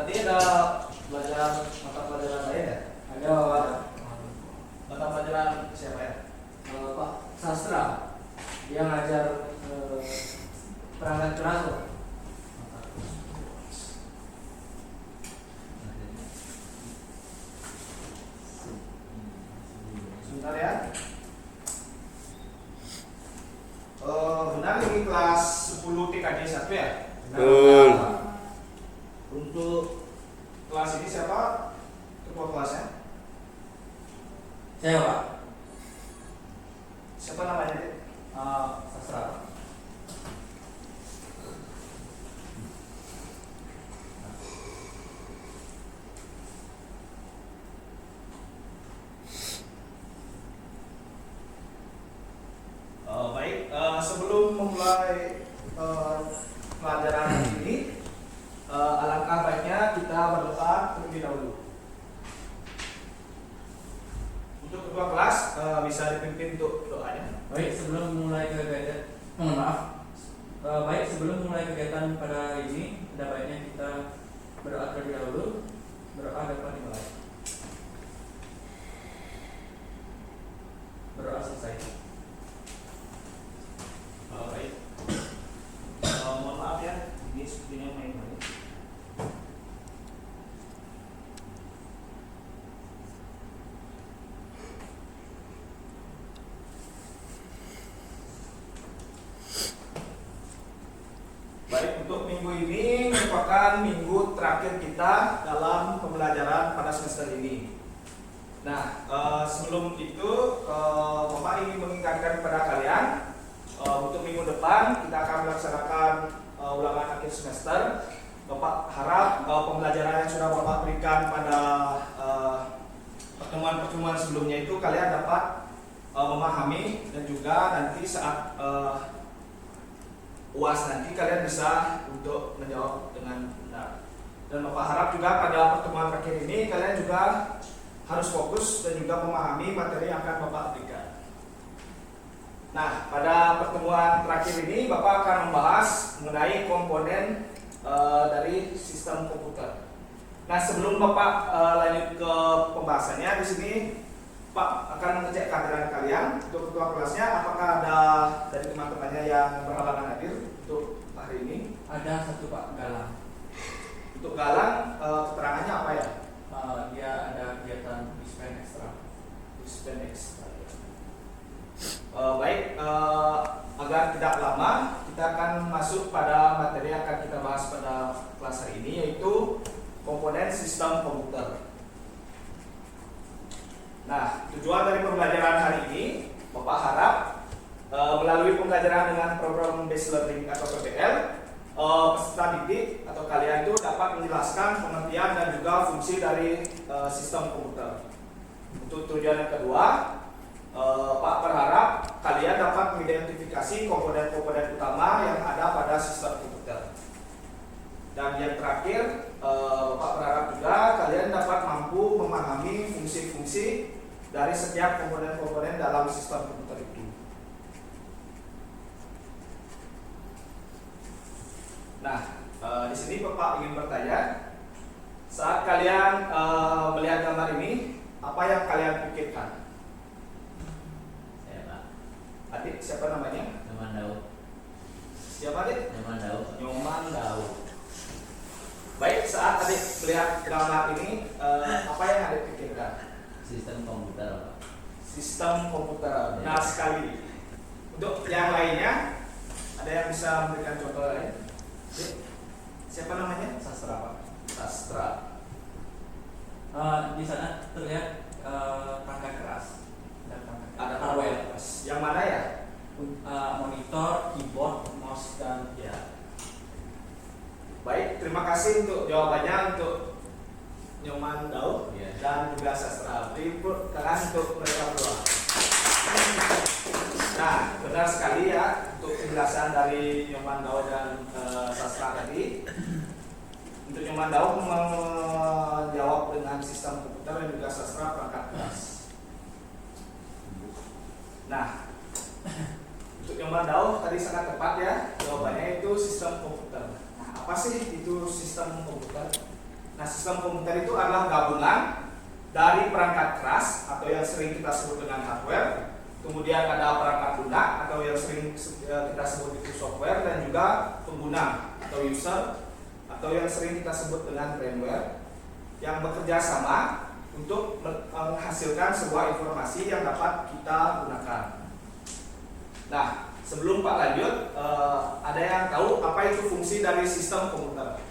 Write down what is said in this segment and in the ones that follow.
Berarti ada belajar mata pelajaran lain ya? Ada Pak. Mata pelajaran siapa ya? Pak Sastra yang ngajar perangkat keras Pak. Sebentar ya. Benar ini kelas 10 TKJ 1 ya? Betul. Untuk kelas ini siapa ketua kelasnya? Saya Pak. Siapa namanya? Dik? Sastra Pak. Baik, sebelum memulai pelajaran ini, alangkah baiknya kita berdoa terlebih dahulu. Untuk ketua kelas bisa dipimpin untuk doanya. Baik, sebelum mulai kegiatan, mohon maaf. Baik, sebelum mulai kegiatan pada hari ini, ada baiknya kita berdoa terlebih dahulu. Berdoa dapat dimulai. Berdoa selesai. Baik. Mohon maaf ya, ini sepertinya main-main. Baik, untuk minggu ini merupakan minggu terakhir kita dalam pembelajaran pada semester ini. Nah, sebelum itu Bapak ingin mengingatkan kepada kalian untuk minggu depan kita akan melaksanakan ulangan akhir semester. Bapak harap pembelajaran yang sudah Bapak berikan pada pertemuan-pertemuan sebelumnya itu kalian dapat memahami, dan juga nanti saat UAS nanti kalian bisa untuk menjawab dengan benar. Dan Bapak harap juga pada pertemuan terakhir ini kalian juga harus fokus dan juga memahami materi yang akan Bapak berikan. Nah, pada pertemuan terakhir ini Bapak akan membahas mengenai komponen dari sistem komputer. Nah, sebelum Bapak lanjut ke pembahasannya, di sini Pak akan mengecek kehadiran kalian untuk ketua kelasnya. Apakah ada dari teman-temannya yang berhalangan hadir untuk hari ini? Ada satu Pak Galang. Untuk Galang, keterangannya apa ya? Dia ada kegiatan dispen ekstra. Dispen ekstra. Baik, agar tidak lama kita akan masuk pada materi yang akan kita bahas pada kelas hari ini, yaitu komponen sistem komputer. Nah, tujuan dari pembelajaran hari ini Bapak harap melalui pembelajaran dengan program based learning atau PBL, peserta didik atau kalian itu dapat menjelaskan pengertian dan juga fungsi dari sistem komputer. Untuk tujuan yang kedua, Pak berharap kalian dapat mengidentifikasi komponen-komponen utama yang ada pada sistem komputer. Dan yang terakhir, Pak berharap juga kalian dapat mampu memahami fungsi-fungsi dari setiap komponen-komponen dalam sistem komputer itu. Nah, di sini Bapak ingin bertanya, saat kalian melihat gambar ini, apa yang kalian pikirkan? Adik, siapa namanya? Nyoman Daud. Siapa adik? Nyoman Daud. Nyoman Daud. Baik, saat adik melihat gambar ini, apa yang adik pikirkan? Sistem komputer, Pak. Sistem komputer. Benar sekali. Untuk yang lainnya, ada yang bisa memberikan contoh lain? Adik, siapa namanya? Sastra Pak. Sastra. Di sana terlihat perangkat keras. Ada hardware. Yang mana ya? Monitor, keyboard, mouse, dan ya. Baik, terima kasih untuk jawabannya untuk Nyoman Daud Ya. dan juga Sastra. Beri tangan untuk mereka berdua. Nah, benar sekali ya untuk penjelasan dari Nyoman Daud dan Sastra tadi. Untuk Nyoman Daud menjawab dengan sistem komputer dan juga Sastra perangkat keras. Nah, untuk Nyoman Daud tadi sangat tepat ya, jawabannya itu sistem komputer. Nah, apa sih itu sistem komputer? Nah, sistem komputer itu adalah gabungan dari perangkat keras atau yang sering kita sebut dengan hardware, kemudian ada perangkat lunak atau yang sering kita sebut itu software, dan juga pengguna atau user atau yang sering kita sebut dengan firmware yang bekerja sama untuk menghasilkan sebuah informasi yang dapat kita gunakan. Nah, sebelum Pak lanjut, ada yang tahu apa itu fungsi dari sistem komputer?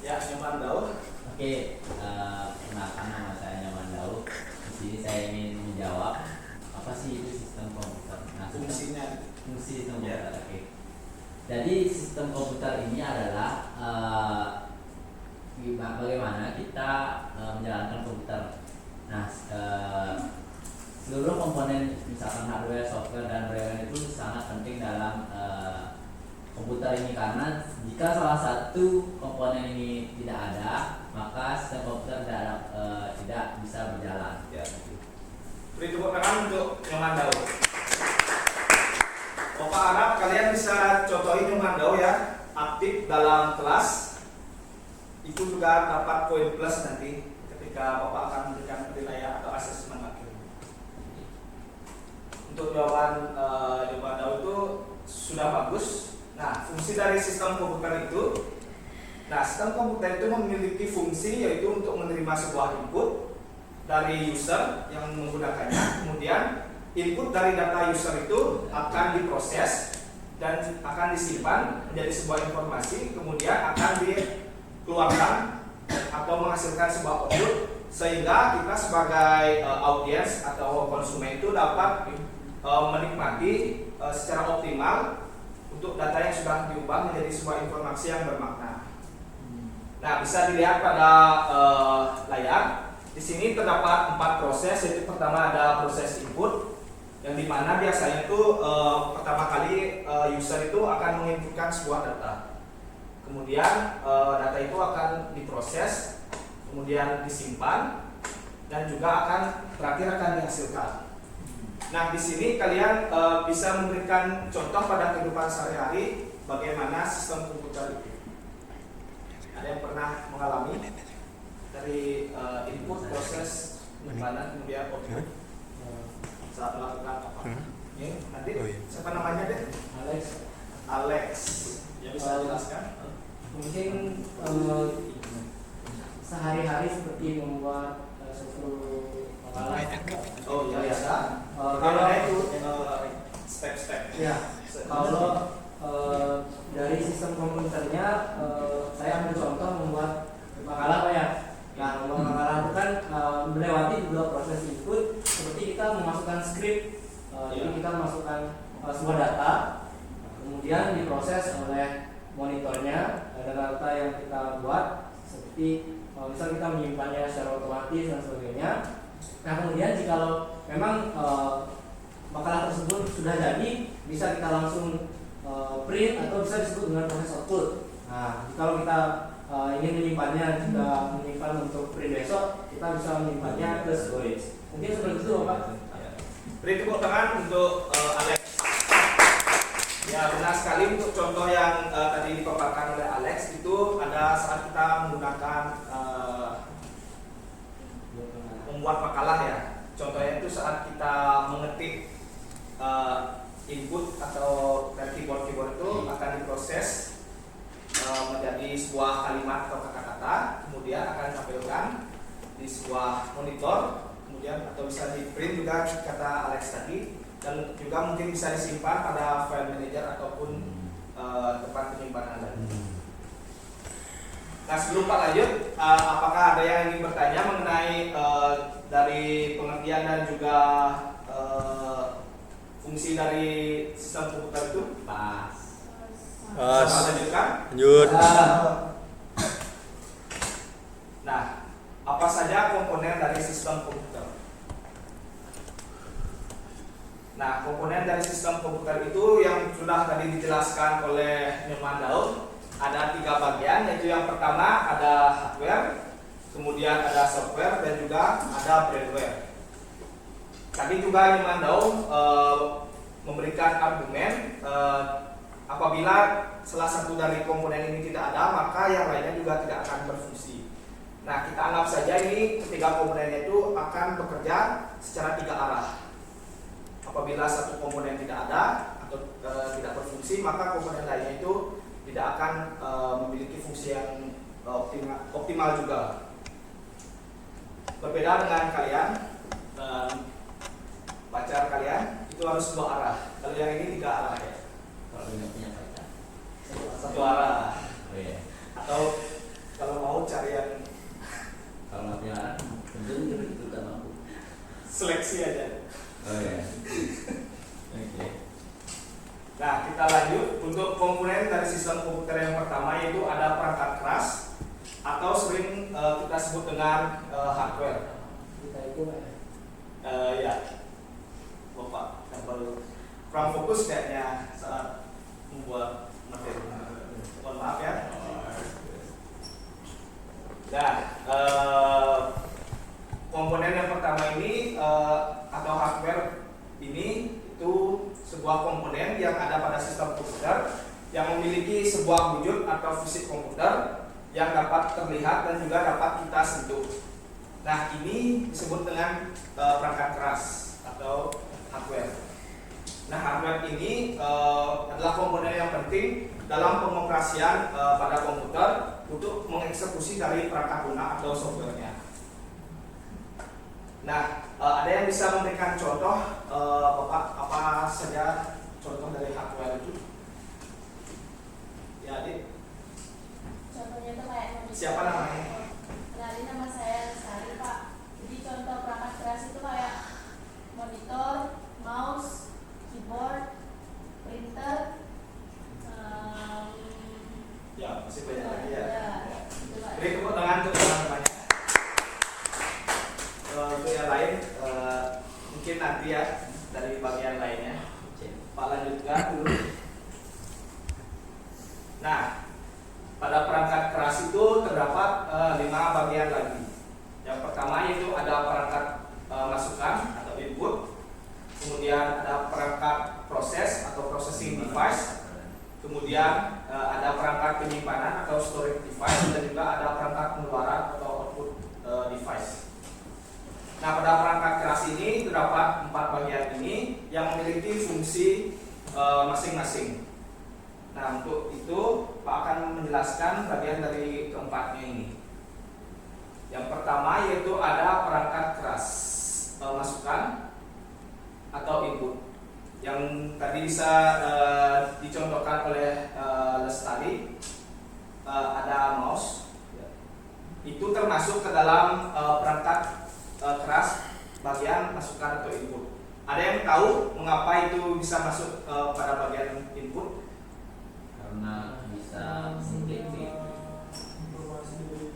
Ya, Nyoman Daud. Oke, perkenalkan nama saya Nyoman Daud. Di sini saya ingin menjawab apa sih itu sistem komputer. Nah, Fungsinya. fungsi sistem Ya. komputer. Oke. Jadi sistem komputer ini adalah bagaimana kita menjalankan komputer. Nah, seluruh komponen misalkan hardware, software, dan firmware itu sangat penting dalam komputer ini, karena jika salah satu komponen ini tidak ada, maka sistem komputer tidak bisa berjalan. Ya. Beri tepuk tangan untuk Nyoman Daud. Bapak harap kalian bisa contohin Nyoman Daud ya, aktif dalam kelas. Itu juga dapat poin plus nanti ketika Bapak akan memberikan penilaian atau asesmen akhir. Untuk jawaban Nyoman Daud itu sudah bagus. Nah, fungsi dari sistem komputer itu, sistem komputer itu memiliki fungsi yaitu untuk menerima sebuah input dari user yang menggunakannya, kemudian input dari data user itu akan diproses dan akan disimpan menjadi sebuah informasi, kemudian akan dikeluarkan atau menghasilkan sebuah output, sehingga kita sebagai audiens atau konsumen itu dapat menikmati secara optimal untuk data yang sudah diubah menjadi sebuah informasi yang bermakna. Nah, bisa dilihat pada layar. Di sini terdapat 4 proses. Yaitu pertama ada proses input, yang dimana biasanya itu pertama kali user itu akan menginputkan sebuah data. Kemudian data itu akan diproses, kemudian disimpan, dan juga terakhir akan dihasilkan. Nah, di sini kalian bisa memberikan contoh pada kehidupan sehari-hari bagaimana sistem komputer itu. Ada yang pernah mengalami dari input, proses, penyimpanan, kemudian output saat melakukan apa? Ini nanti siapa namanya deh? Alex. Yang bisa jelaskan? Mungkin sehari-hari seperti membuat suatu makalah. Oh iya, biasa. Kalau itu step-step. ya, kalau dari sistem komputernya, saya ambil contoh membuat makalah Pak ya. Nah, membuat makalah itu kan melewati dua proses input, seperti kita memasukkan skrip. Jadi kita memasukkan sebuah data, kemudian diproses oleh monitornya, data yang kita buat, seperti misal kita menyimpannya secara otomatis dan sebagainya. Nah, kemudian jikalau memang makalah tersebut sudah jadi, bisa kita langsung print atau bisa disebut dengan proses output. Nah, kalau kita ingin menyimpannya, jika menyimpan untuk print besok, kita bisa menyimpannya ke storage. Mungkin seperti itu, Pak. Beri tepuk tangan untuk Alex. Ya, benar sekali. Untuk contoh yang tadi dipaparkan oleh Alex itu ada saat kita menggunakan membuat makalah ya. Contohnya itu saat kita mengetik input atau dari keyboard itu akan diproses menjadi sebuah kalimat atau kata-kata, kemudian akan ditampilkan di sebuah monitor, kemudian atau bisa di print juga kata Alex tadi, dan juga mungkin bisa disimpan pada file manager ataupun tempat penyimpanan lain. Nah, sebelum Pak lanjut, apakah ada yang ingin bertanya mengenai dari pengertian dan juga fungsi dari sistem komputer itu? Pas. Bisa lanjutkan? Lanjut. Nah, apa saja komponen dari sistem komputer? Nah, komponen dari sistem komputer itu yang sudah tadi dijelaskan oleh Nyoman Daud, ada 3 bagian, yaitu yang pertama ada hardware, kemudian ada software, dan juga ada firmware. Tadi juga Nyoman Daud memberikan argumen apabila salah satu dari komponen ini tidak ada, maka yang lainnya juga tidak akan berfungsi. Nah, kita anggap saja ini ketiga komponennya itu akan bekerja secara 3 arah. Apabila satu komponen tidak ada atau tidak berfungsi, maka komponen lainnya itu tidak akan memiliki fungsi yang optimal juga. Berbeda dengan kalian, pacar kalian itu harus 2 arah. Kalau yang ini 3 arah ya. Kalau nggak punya pacar. 1 arah. Oh iya. Atau kalau mau cari yang Kalau nggak punya anak, tentu itu kan mampu. seleksi aja. Oh iya. Oke. Nah, kita lanjut untuk komponen dari sistem komputer yang pertama, yaitu ada perangkat keras atau sering kita sebut dengan hardware. Kita itu Ya, Bapak yang baru kurang fokus kayaknya saat membuat materi. Mohon maaf ya. Nah, komponen yang pertama ini atau hardware ini itu sebuah komponen yang ada pada sistem komputer yang memiliki sebuah wujud atau fisik komputer yang dapat terlihat dan juga dapat kita sentuh. Nah, ini disebut dengan perangkat keras atau hardware. Nah, hardware ini adalah komponen yang penting dalam pengoperasian pada komputer untuk mengeksekusi dari perangkat lunak atau softwarenya. Nah, ada yang bisa memberikan contoh, Bapak, apa saja contoh dari hardware itu? Ya, Adik. Contohnya itu kayak monitor. Siapa namanya? Kenalin, nama saya Lestari, Pak. Jadi contoh perangkat keras itu kayak monitor, mouse, keyboard, printer, Ya, masih banyak lagi ya. itu Pak. Beri tepuk tangan untuk teman-temannya. Untuk yang lain, mungkin nanti ya dari bagian lainnya. Pak lanjutkan dulu. Nah, pada perangkat keras itu terdapat 5 bagian lagi. Yang pertama yaitu ada perangkat masukan atau input, kemudian ada perangkat proses atau processing device, kemudian ada perangkat penyimpanan atau storage device, dan juga ada perangkat pengeluaran atau output device. Nah, pada perangkat keras ini terdapat 4 bagian ini yang memiliki fungsi masing-masing. Nah, untuk itu Pak akan menjelaskan bagian dari keempatnya ini. Yang pertama yaitu ada perangkat keras masukan atau input, yang tadi bisa dicontohkan oleh Lestari. Ada mouse, itu termasuk ke dalam perangkat keras bagian masukan atau input. Ada yang tahu mengapa itu bisa masuk pada bagian input? Karena bisa mendeteksi informasi dari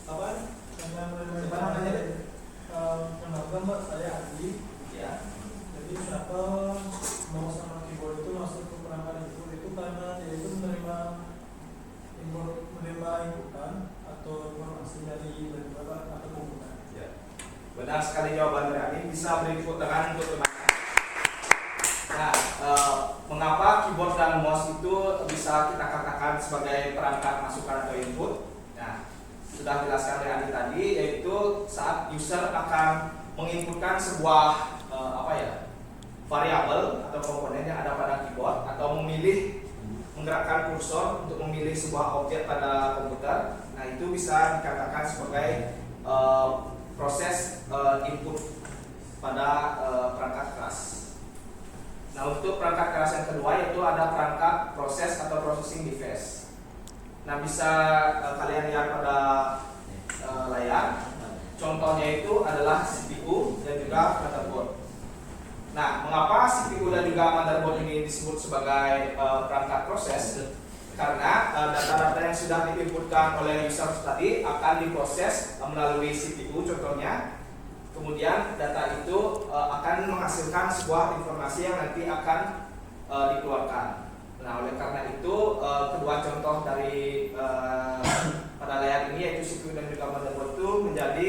Apa? karena Siapa namanya, Dek? kenapa Mbak, saya Adi. Ya. Jadi kenapa mouse sama keyboard itu masuk ke perangkat itu karena dia itu menerima inputan atau informasi dari bapak atau komputer. Ya. Benar sekali jawaban dari Ani. Bisa beri tepuk tangan untuk teman-teman. Nah, mengapa keyboard dan mouse itu bisa kita katakan sebagai perangkat masukan atau input? Nah, sudah jelaskan oleh Ani tadi, yaitu saat user akan menginputkan sebuah variabel atau komponen yang ada pada keyboard, atau menggerakkan kursor untuk memilih sebuah objek pada komputer. Nah, itu bisa dikatakan sebagai proses input pada perangkat keras. Nah, untuk perangkat keras yang kedua yaitu ada perangkat proses atau processing device. Nah, bisa kalian lihat pada layar. Contohnya itu adalah CPU dan juga motherboard. Nah, mengapa CPU dan juga motherboard ini disebut sebagai perangkat proses? Karena data-data yang sudah diinputkan oleh user tadi akan diproses melalui CPU contohnya. Kemudian data itu akan menghasilkan sebuah informasi yang nanti akan dikeluarkan. Nah, oleh karena itu kedua contoh dari pada layar ini yaitu CPU dan juga motherboard itu menjadi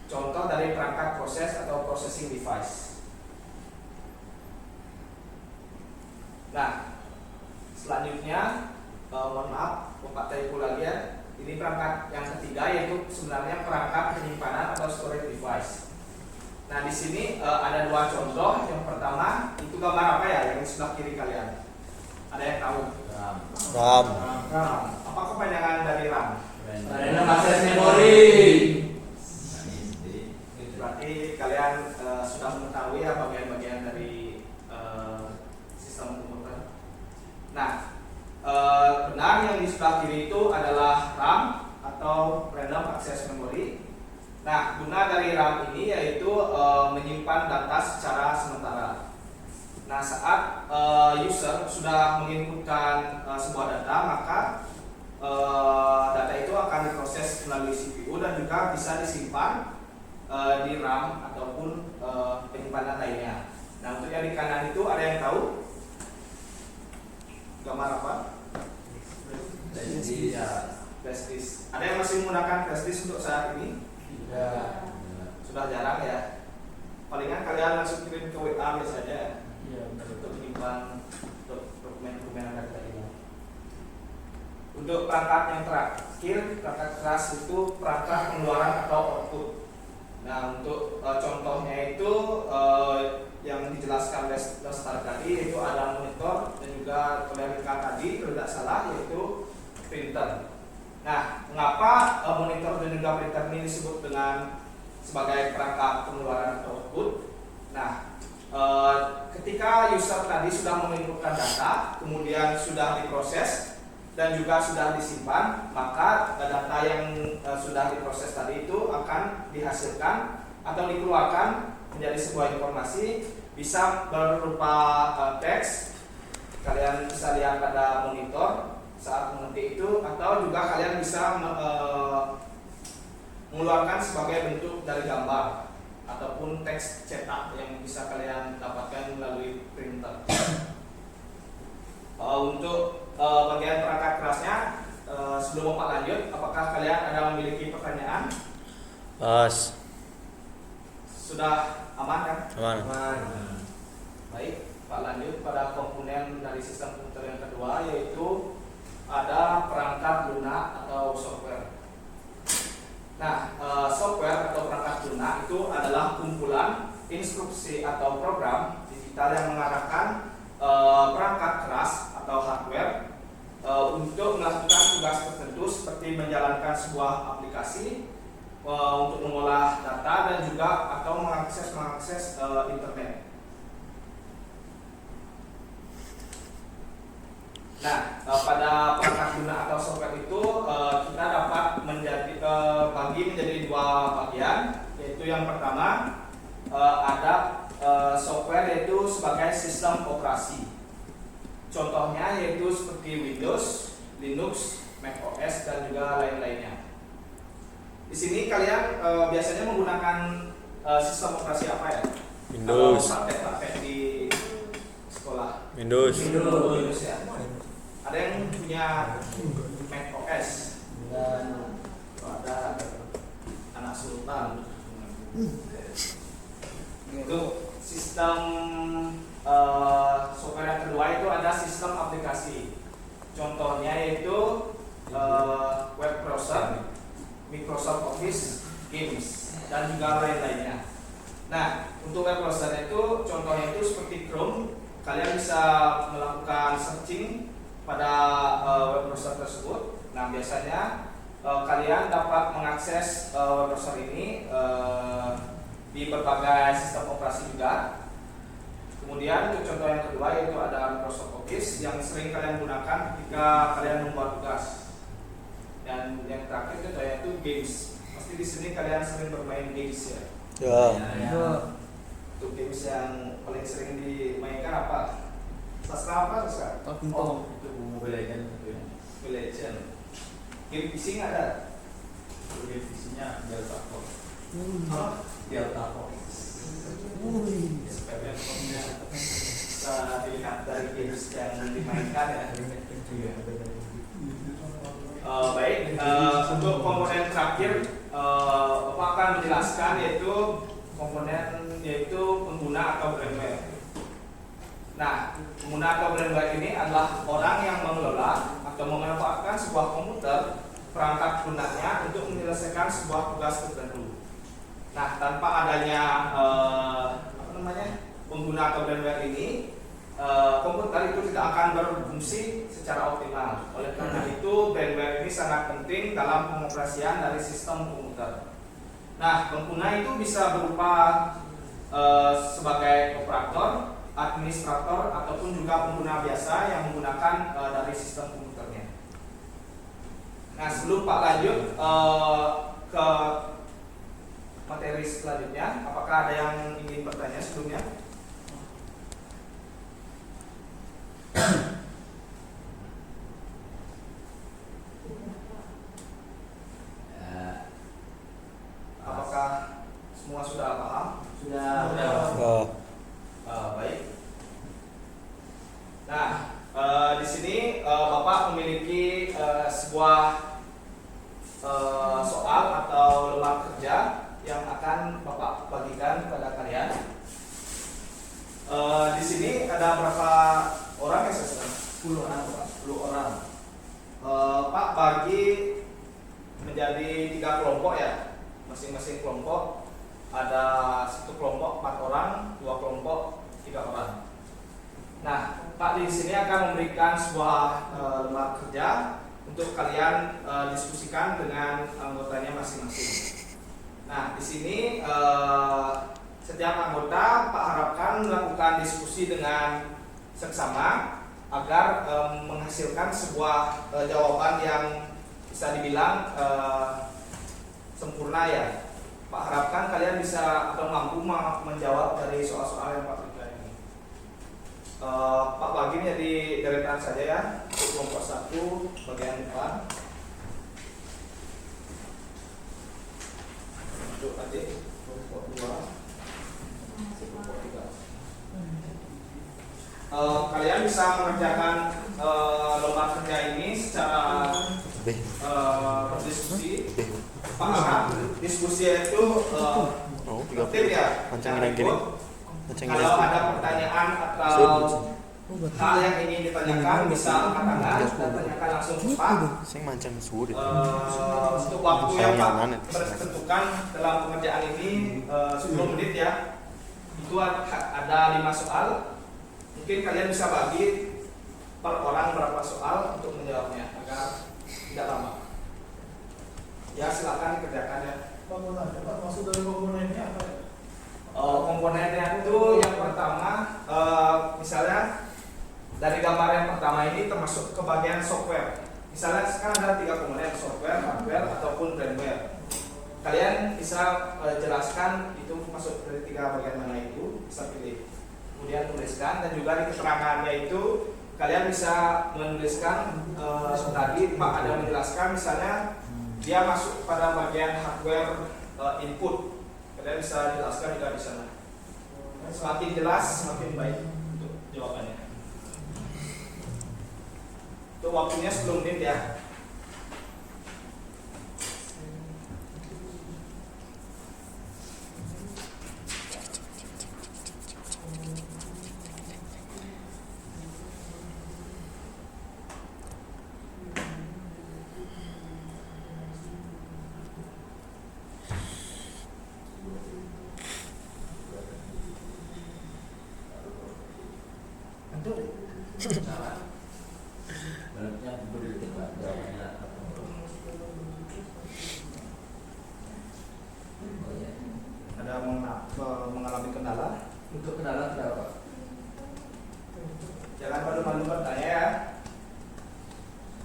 contoh dari perangkat proses atau processing device. Nah, Selanjutnya, mohon maaf, Bapak typo lagi ya. Ini perangkat yang ketiga yaitu sebenarnya perangkat penyimpanan atau storage device. Nah di sini ada dua contoh. Yang pertama itu gambar apa ya yang di sebelah kiri kalian? Ada yang tahu? RAM. RAM. Apa kepanjangan dari RAM? Random access memory. Berarti kalian sudah mengetahui ya bagian-bagian dari sistem komputer. Nah, benar yang di sebelah kiri itu adalah RAM atau random access memory. Nah, guna dari RAM ini yaitu menyimpan data secara sementara. Nah, saat user sudah menginputkan sebuah data, maka data itu akan diproses melalui CPU dan juga bisa disimpan di RAM ataupun penyimpanan lainnya. Nah, untuk yang di kanan itu ada yang tahu gambar apa? Flash disk. Ada yang masih menggunakan flash disk untuk saat ini? Sudah jarang ya. Palingan kalian langsung kirim ke WA biasanya untuk menyimpan dokumen-dokumen yang ada tadi. Untuk perangkat yang terakhir, perangkat keras itu perangkat pengeluaran atau output. Nah, untuk contohnya itu yang dijelaskan Lestari tadi yaitu ada monitor dan juga Kolerika tadi kalau tidak salah yaitu printer. Nah, mengapa monitor dan juga printer ini disebut dengan sebagai perangkat pengeluaran atau output? Nah, ketika user tadi sudah menginputkan data, kemudian sudah diproses dan juga sudah disimpan, maka data yang sudah diproses tadi itu akan dihasilkan atau dikeluarkan menjadi sebuah informasi, bisa berupa teks. Kalian bisa lihat pada monitor saat mengetik itu, atau juga kalian bisa mengeluarkan sebagai bentuk dari gambar ataupun teks cetak yang bisa kalian dapatkan melalui printer. Untuk bagian perangkat kerasnya, sebelum Bapak lanjut, apakah kalian ada memiliki pertanyaan? Pas. Sudah aman kan? Aman. Baik, Pak lanjut pada komponen dari sistem komputer yang kedua, yaitu ada perangkat lunak atau software. Nah, software atau perangkat lunak itu adalah kumpulan instruksi atau program digital yang mengarahkan perangkat keras atau hardware untuk melakukan tugas tertentu seperti menjalankan sebuah aplikasi, untuk mengolah data dan juga atau mengakses internet. Nah, pada perangkat lunak atau software itu kita dapat bagi menjadi dua bagian, yaitu yang pertama ada software yaitu sebagai sistem operasi. Contohnya yaitu seperti Windows, Linux, macOS dan juga lain-lainnya. Di sini kalian biasanya menggunakan sistem operasi apa ya? Windows. Kalau praktek di sekolah. Windows. Windows ya. Ada yang punya macOS? Ada anak sultan. Itu sistem software yang kedua itu ada sistem aplikasi. Contohnya yaitu web browser, Microsoft Office, Games, dan juga lain-lainnya. Nah, untuk web browser itu contohnya itu seperti Chrome. Kalian bisa melakukan searching pada web browser tersebut. Nah, biasanya kalian dapat mengakses web browser ini di berbagai sistem operasi juga. Kemudian untuk contoh yang kedua yaitu ada Microsoft Office yang sering kalian gunakan ketika kalian membuat tugas. Dan yang terakhir itu yaitu games. Pasti di sini kalian sering bermain games ya. Ya. Untuk games yang paling sering dimainkan apa? Sastra apa Sastra? Oh, itu Mobile Legends itu ya. Mobile Legends. Game PC nggak ada? Game PC-nya Delta Force. Delta Force. Bisa dilihat dari games yang dimainkan ya. Baik, untuk komponen terakhir Bapak akan menjelaskan yaitu komponen yaitu pengguna atau firmware. Nah, pengguna atau brainware ini adalah orang yang mengelola atau memanfaatkan sebuah komputer perangkat lunaknya untuk menyelesaikan sebuah tugas tertentu. Nah, tanpa adanya pengguna atau brainware ini, komputer itu tidak akan berfungsi secara optimal. Oleh karena itu, brainware ini sangat penting dalam pengoperasian dari sistem komputer. Nah, pengguna itu bisa berupa sebagai operator, administrator, ataupun juga pengguna biasa yang menggunakan dari sistem komputernya. Nah, sebelum Pak lanjut ke materi selanjutnya, apakah ada yang ingin bertanya sebelumnya? Apakah semua sudah paham? Sudah. Baik. Nah, di sini Bapak memiliki sebuah soal atau lembar kerja yang akan Bapak bagikan kepada kalian. Di sini ada berapa orang ya, saudara? 10 orang, Pak. 10 orang. Pak bagi menjadi 3 kelompok ya. Masing-masing kelompok ada 1 kelompok 4 orang, 2 kelompok 3 orang. Nah, Pak di sini akan memberikan sebuah lembar kerja untuk kalian diskusikan dengan anggotanya masing-masing. Nah, di sini setiap anggota Pak harapkan melakukan diskusi dengan seksama agar menghasilkan sebuah jawaban yang bisa dibilang sempurna ya. Pak harapkan kalian bisa atau mampu menjawab dari soal-soal yang Pak berikan ini. Pak bagi menjadi deretan saja ya. Kelompok 1 bagian depan. Untuk adik kelompok 2, kelompok 3. Kalian bisa mengerjakan lembar kerja ini secara berdiskusi. Pak harap diskusi itu tertib ya. Mancangin gini. Kalau ada pertanyaan atau hal yang ingin ditanyakan bisa angkat tangan dan tanyakan langsung ke Pak. Saya mancang sulit. Untuk waktu yang Pak tentukan dalam pengerjaan ini 10 menit ya. Itu ada 5 soal. Mungkin kalian bisa bagi per orang berapa soal untuk menjawabnya agar tidak lama. Ya, silakan dikerjakan ya. Pak, maksud dari komponennya apa ya? Komponennya itu yang pertama, misalnya dari gambar yang pertama ini termasuk ke bagian software. Misalnya sekarang ada 3 komponen, software, hardware, ataupun brainware. Kalian bisa jelaskan itu masuk dari 3 bagian mana itu, bisa pilih. Kemudian tuliskan, dan juga di keterangannya itu kalian bisa menuliskan tadi Pak ada menjelaskan misalnya dia masuk pada bagian hardware input. Kalian bisa jelaskan juga di sana. Semakin jelas, semakin baik untuk jawabannya. Untuk waktunya 10 menit ya. Menurutnya berdetik Pak jawabannya apa? Oh iya. Ada mengalami kendala? Untuk kendala tidak Pak. Jangan malu-malu bertanya ya.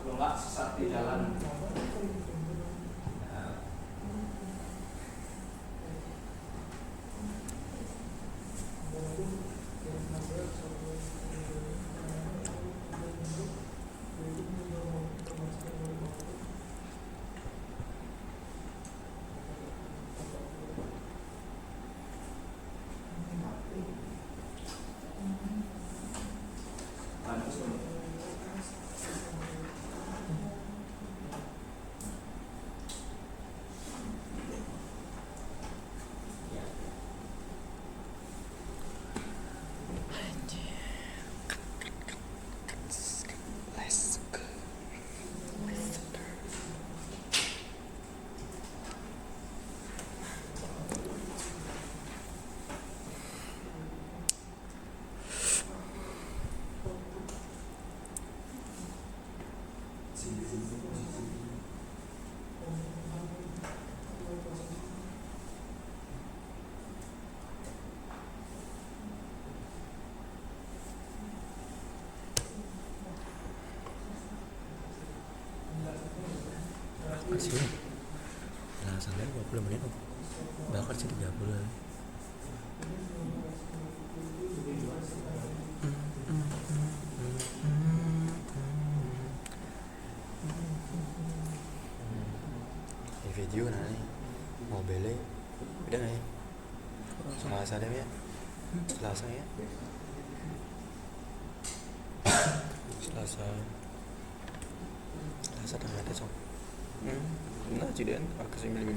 Kalau nggak sesat di jalan. Bagus, Masih. Nah, sampai 20 menit. Bakar jadi 30. Ini video nih. Mobilnya udah nggak ya? Selasa deh ya. Selasa ya. Selasa tengah ada sob. Nah jadi aku sih milih.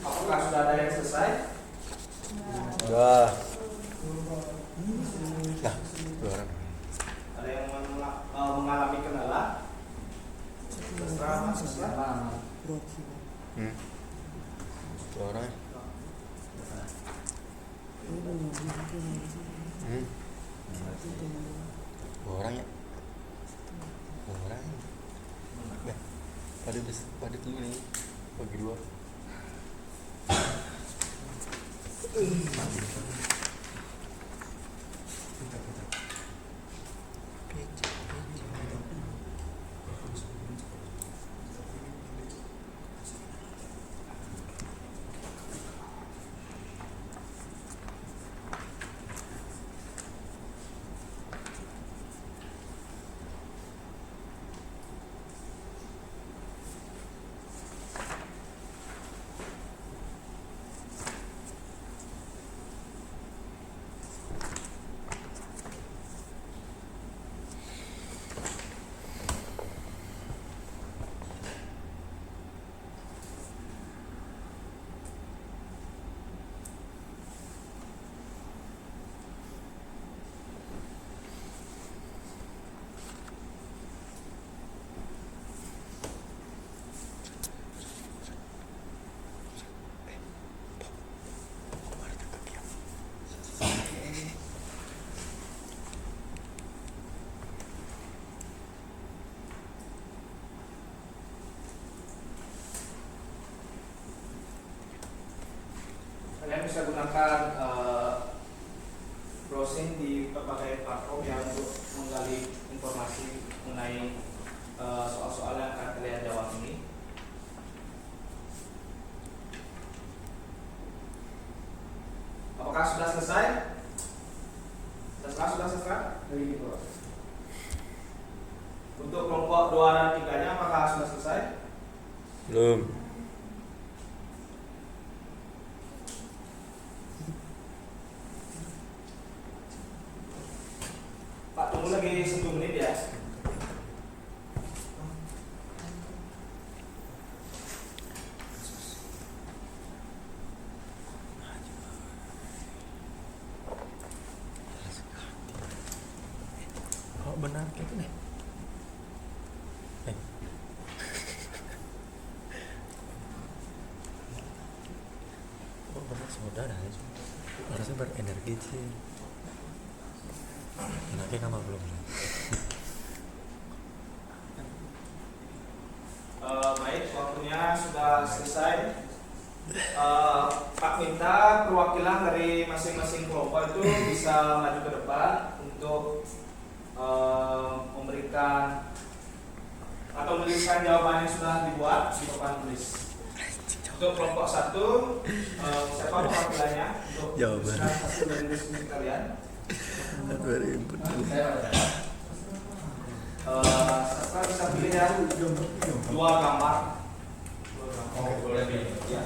Apakah sudah ada yang selesai? Wah. Nah, 2 orang. Ada yang mengalami kendala? Terserah Mas Islam. 2 orang. 2 orang ya. 2 orang. Nah, pada dulu nih. Bagi 2. Kalian bisa gunakan browsing di berbagai platform yang untuk menggali informasi mengenai soal-soal yang akan kalian jawab ini. Apakah sudah selesai? Sudah selesai? Untuk kelompok 2 dan 3-nya apakah sudah selesai? Belum. Pak, tunggu lagi 1 menit ya. Oh benar kayak gini. Oh benar saudara ya. Harusnya berenergi sih. Enaknya kamu belum. Baik, waktunya sudah selesai. Pak minta perwakilan dari masing-masing kelompok itu bisa maju ke depan untuk memberikan atau menuliskan jawaban yang sudah dibuat di papan tulis. Untuk kelompok 1, siapa perwakilannya untuk Jawaban. menuliskan hasil dari diskusi kalian? Very input. Sastra bisa pilih ya 2 gambar. Oh, boleh pilih. Ya.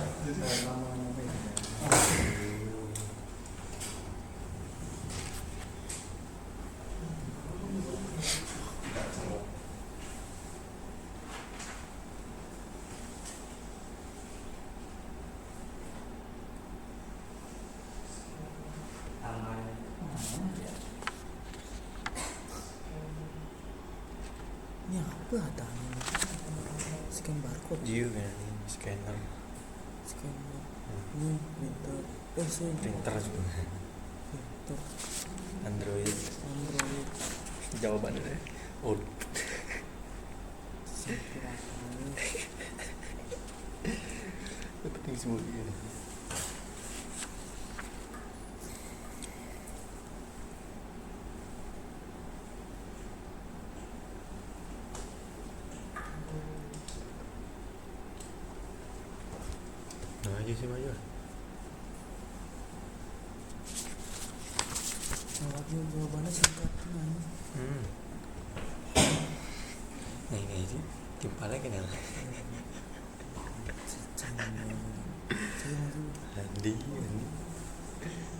Ini apa adanya? Scan barcode. Jiu kan ini scanner. Scan. Ini printer. Printer juga. Printer. Android. Jawabannya oh. Penting disebut gitu. Maju sih maju. Jawabnya jawabannya singkat kan. Nah ini sih timpalnya kenal. Andi.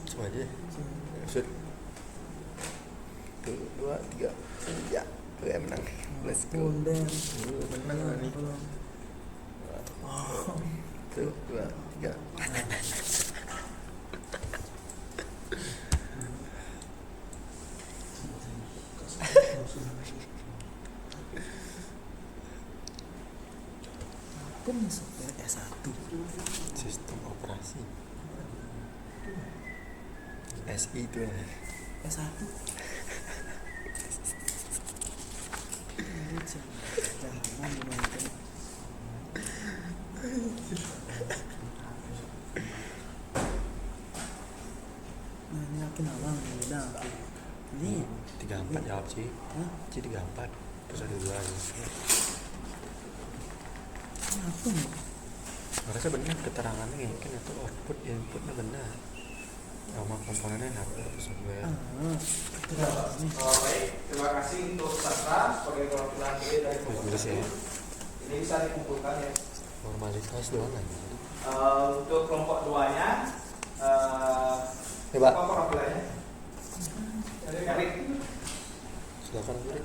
Coba aja. Shoot. 1, 2, 3. Ya, gue menang. Let's go. Udah. Menang nih. 1, 2, 3. Apa nih software S1? Sistem operasi. SI itu lah. S1. Jangan dimainkan. Nah ini yakin abang udah. Ini 34 jawab sih. Hah? Ci 34. Terus ada 2 lagi. Apa nih? Harusnya benar keterangannya mungkin itu output inputnya benar. Nama komponennya hardware atau software. Baik, terima kasih untuk Sastra sebagai perwakilan dari Terus kelompok ya. ini bisa dikumpulkan ya. Formalitas doang kan. Untuk kelompok 2-nya Ya, Pak. apa perwakilannya? Erik. Silakan Erik.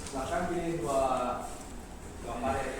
Silakan pilih 2 gambar ya.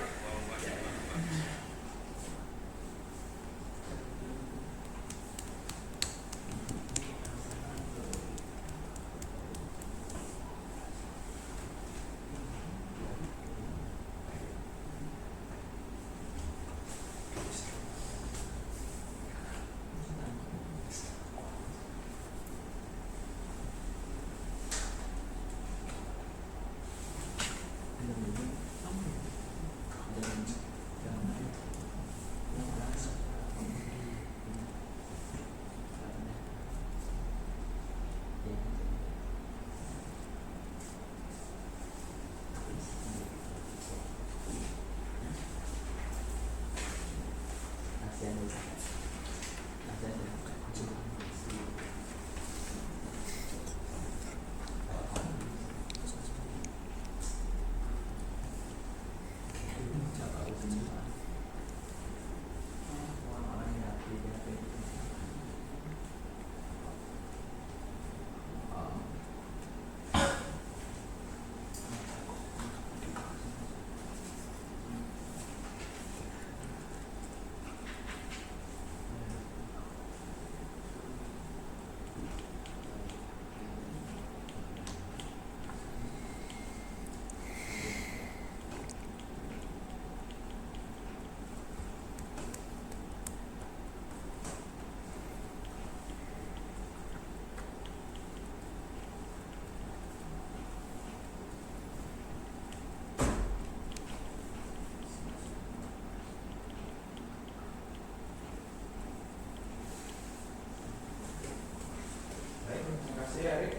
Erik.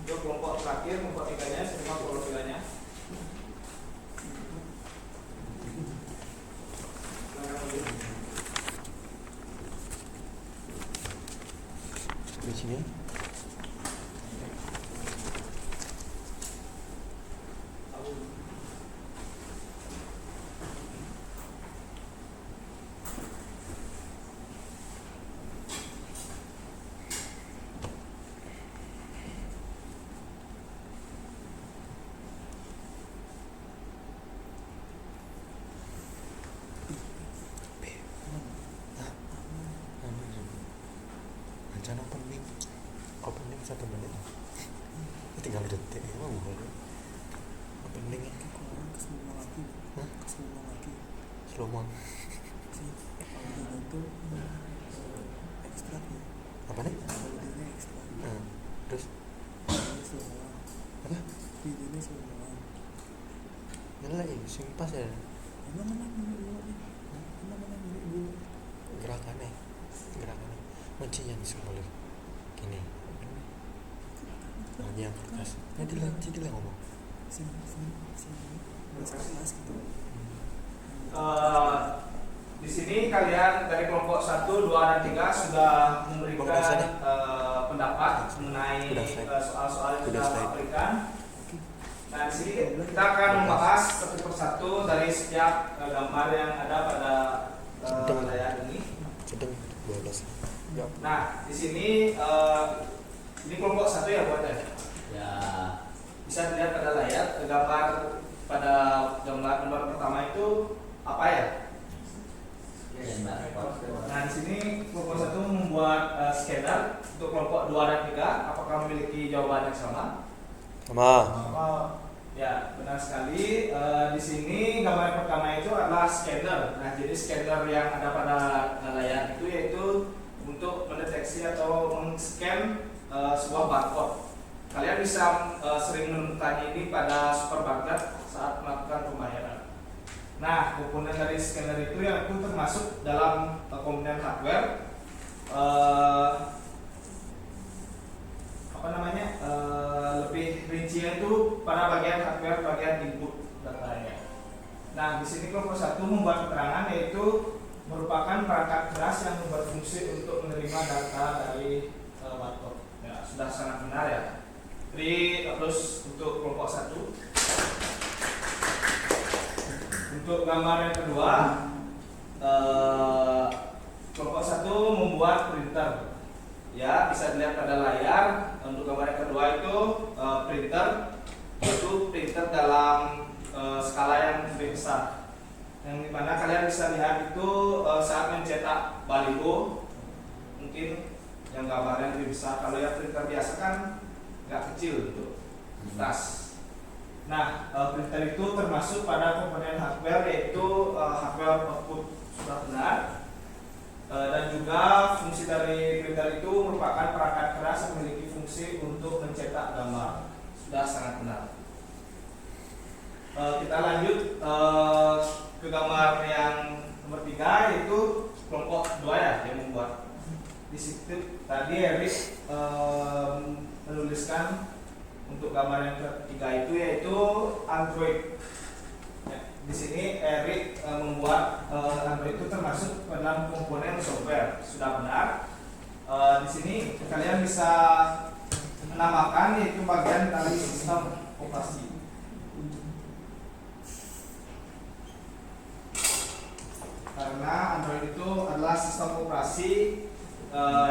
Untuk kelompok terakhir, kelompok 3-nya, semua perwakilannya. Di sini. Rencana opening 1 menit. Tinggal detik emang boleh. Opening Kesemua lagi. Hah? Kesemua lagi. slow mo. Sih. Kalau itu ekstrak ya. Apa nih? Videonya ekstra. Terus Videonya semua. apa? Videonya semua. Nyalain sing pas ya Emang mana milik gue nih? Emang mana milik gue? gerakannya kuncinya bisa boleh gini lagi yang kertas jadi lah ngomong Sing bahasa kelas gitu. Di sini kalian dari kelompok 1, 2, dan 3 sudah memberikan pendapat mengenai Udah slide. soal-soal yang Udah sudah slide. diberikan. Nah, di sini kita akan membahas satu persatu dari setiap gambar yang ada pada layar ini. sedang 12 ya. Nah, di sini ini kelompok 1 ya buatnya. Ya. Bisa dilihat pada layar gambar pada gambar nomor pertama itu apa ya? Nah, di sini kelompok 1 membuat scanner untuk kelompok 2 dan 3. Apakah memiliki jawaban yang sama? Sama Ya, benar sekali. Di sini gambar yang pertama itu adalah scanner. Nah, jadi scanner yang ada pada layar itu yaitu untuk mendeteksi atau men-scan sebuah barcode. Kalian bisa sering menemukan ini pada supermarket saat melakukan pembayaran. Nah, komponen dari scanner itu yang itu termasuk dalam komponen hardware. Lebih rincinya itu pada bagian hardware, bagian input datanya. Nah, di sini kelompok 1 membuat keterangan yaitu merupakan perangkat keras yang berfungsi untuk menerima data dari barcode. Ya, sudah sangat benar ya. Jadi terus untuk kelompok 1. Untuk gambar yang kedua, kelompok 1 membuat printer. Ya, bisa dilihat pada layar. Untuk gambar yang kedua itu printer, itu printer dalam skala yang lebih besar. Yang dimana kalian bisa lihat itu saat mencetak baliho, mungkin yang gambarnya lebih besar. Kalau yang printer biasa kan nggak kecil gitu, tas. Nah, printer itu termasuk pada komponen hardware yaitu hardware output sudah benar. Dan juga fungsi dari printer itu merupakan perangkat keras yang memiliki fungsi untuk mencetak gambar. Sudah sangat benar. Kita lanjut ke gambar yang nomor 3 yaitu kelompok 2 ya yang membuat. Di situ tadi Erik menuliskan untuk gambar yang ketiga itu yaitu Android. Di sini Erik membuat Android itu termasuk dalam komponen software. Sudah benar. Di sini kalian bisa menamakan yaitu bagian dari sistem operasi. Karena Android itu adalah sistem operasi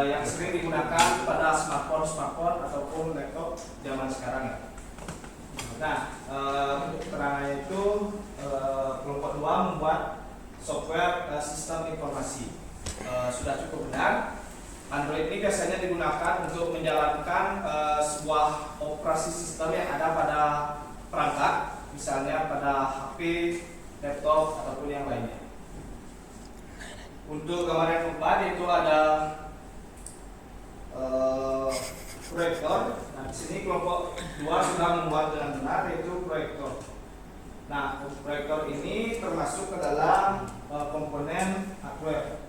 yang sering digunakan pada smartphone ataupun laptop zaman sekarang ya. Nah, untuk keterangannya itu kelompok 2 membuat software sistem informasi. Sudah cukup benar. Android ini biasanya digunakan untuk menjalankan sebuah operasi sistem yang ada pada perangkat, misalnya pada HP, laptop ataupun yang lainnya. Untuk gambar yang keempat itu ada proyektor. Nah, di sini kelompok 2 sudah membuat dengan benar yaitu proyektor. Nah, proyektor ini termasuk ke dalam komponen hardware.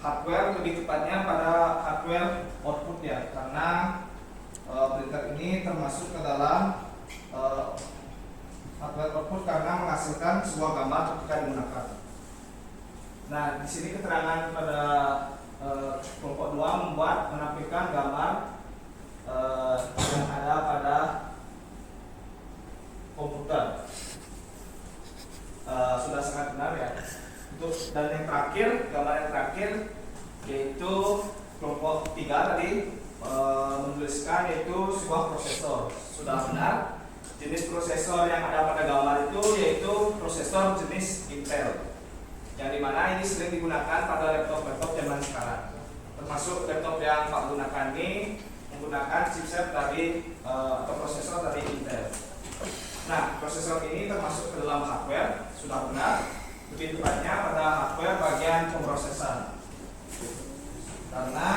Hardware lebih tepatnya pada hardware output ya, karena printer ini termasuk ke dalam hardware output karena menghasilkan sebuah gambar ketika digunakan. Nah, di sini keterangan pada kelompok 2 membuat menampilkan gambar yang ada pada komputer. Sudah sangat benar ya. Dan yang terakhir, gambar yang terakhir yaitu kelompok 3 tadi menuliskan yaitu sebuah prosesor. Sudah benar. Jenis prosesor yang ada pada gambar itu yaitu prosesor jenis Intel, yang dimana ini sering digunakan pada laptop-laptop zaman sekarang. Termasuk laptop yang Pak gunakan ini menggunakan chipset dari atau prosesor dari Intel. Nah, prosesor ini termasuk ke dalam hardware, sudah benar. Lebih tepatnya pada hardware bagian pemrosesan. Karena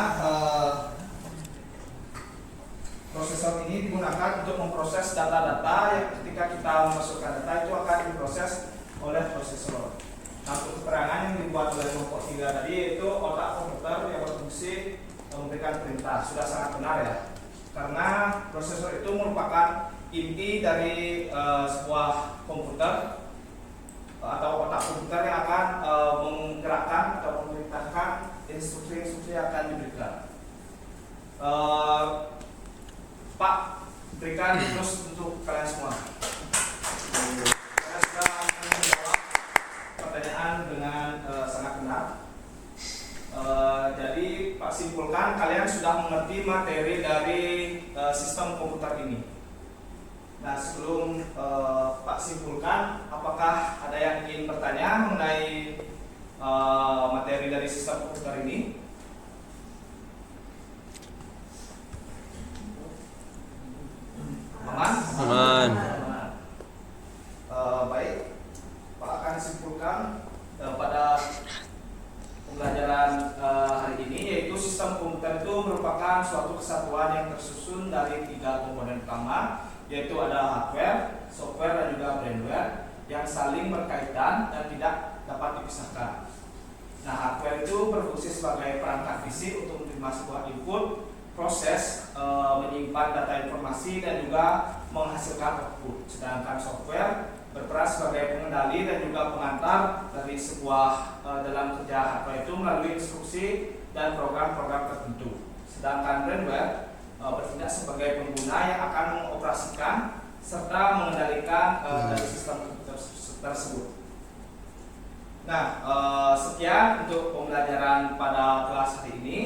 dibuat oleh kelompok 3 tadi itu otak komputer yang berfungsi memberikan perintah. Sudah sangat benar ya, karena prosesor itu merupakan inti dari sebuah komputer atau otak komputer yang akan menggerakkan atau memerintahkan instruksi-instruksi yang akan diberikan. Pak, berikan terus untuk kalian semua. Saya sudah menjawab pertanyaan dengan sangat benar. Jadi Pak simpulkan kalian sudah mengerti materi dari sistem komputer ini. Nah, sebelum Pak simpulkan, apakah ada yang ingin bertanya mengenai materi dari sistem komputer ini? Aman? Aman. Baik, Pak akan simpulkan pada pembelajaran hari ini, yaitu sistem komputer itu merupakan suatu kesatuan yang tersusun dari 3 komponen utama, yaitu ada hardware, software, dan juga firmware yang saling berkaitan dan tidak dapat dipisahkan. Nah, hardware itu berfungsi sebagai perangkat fisik untuk menerima sebuah input, proses, menyimpan data informasi, dan juga menghasilkan output. Sedangkan software berperan sebagai pengendali dan juga pengantar dari sebuah dalam kerja hardware itu melalui instruksi dan program-program tertentu. Sedangkan firmware bertindak sebagai pengguna yang akan mengoperasikan serta mengendalikan dari sistem komputer tersebut. Nah, sekian untuk pembelajaran pada kelas hari ini.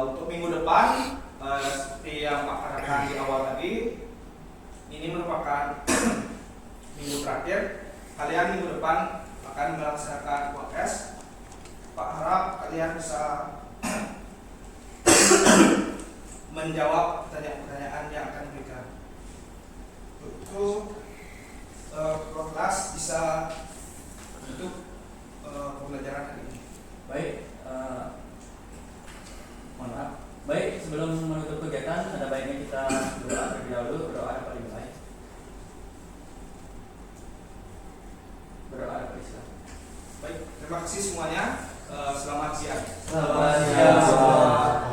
Untuk minggu depan, seperti yang Pak katakan di awal tadi, ini merupakan minggu terakhir. Kalian minggu depan akan melaksanakan UAS. Pak harap kalian bisa menjawab pertanyaan-pertanyaan yang akan diberikan. Untuk kelas bisa untuk pembelajaran hari ini. Baik, mohon maaf. Baik, sebelum menutup kegiatan, ada baiknya kita berdoa terlebih dahulu. Berdoa yang paling baik. Berdoa yang paling baik. Baik, terima kasih semuanya. Selamat siang. Selamat siang.